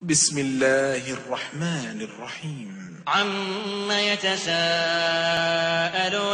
بسم الله الرحمن الرحيم عم يتساءلون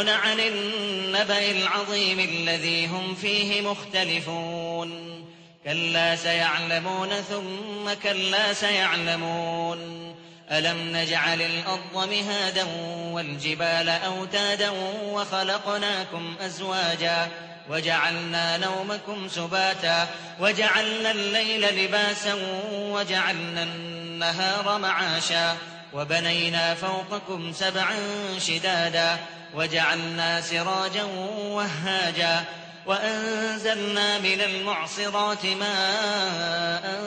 عن النبأ العظيم الذي هم فيه مختلفون كلا سيعلمون ثم كلا سيعلمون ألم نجعل الأرض مهادا والجبال أوتادا وخلقناكم أزواجا وجعلنا نومكم سباتا وجعلنا الليل لباسا وجعلنا النهار معاشا وبنينا فوقكم سبعا شدادا وجعلنا سراجا وهاجا وأنزلنا من المعصرات ماء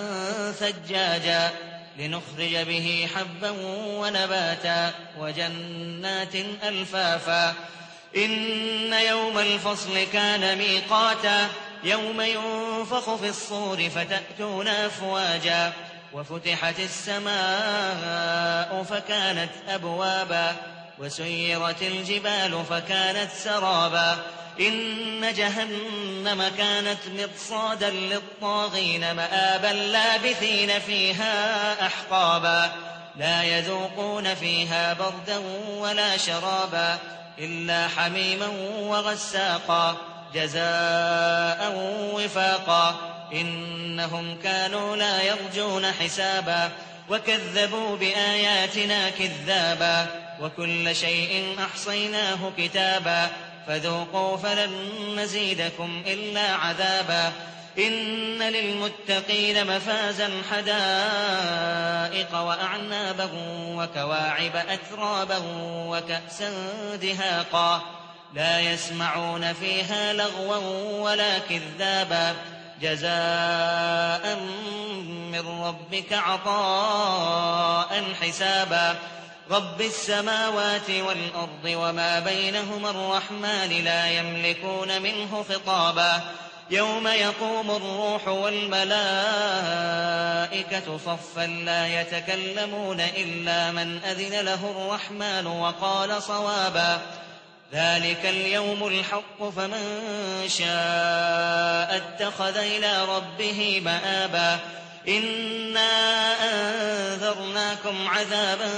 ثجاجا لنخرج به حبا ونباتا وجنات ألفافا إن يوم الفصل كان ميقاتا يوم ينفخ في الصور فتأتون أفواجا وفتحت السماء فكانت أبوابا وسيرت الجبال فكانت سرابا إن جهنم كانت مرصادا للطاغين مآبا لابثين فيها أحقابا لا يذوقون فيها بردا ولا شرابا إلا حميما وغساقا جزاء وفاقا إنهم كانوا لا يرجون حسابا وكذبوا بآياتنا كذابا وكل شيء أحصيناه كتابا فذوقوا فلن نزيدكم إلا عذابا إن للمتقين مفازا حدائق وأعنابا وكواعب أترابا وكأسا دهاقا لا يسمعون فيها لغوا ولا كذابا جزاء من ربك عطاء حسابا رب السماوات والأرض وما بينهما الرحمن لا يملكون منه خطابا يوم يقوم الروح والملائكة صفا لا يتكلمون إلا من أذن له الرحمن وقال صوابا ذلك اليوم الحق فمن شاء اتخذ إلى ربه مآبا إنا أنذرناكم عذابا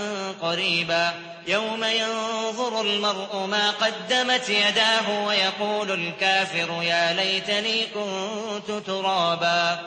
قريبا يوم ينظر المرء ما قدمت يداه ويقول الكافر يا ليتني كنت ترابا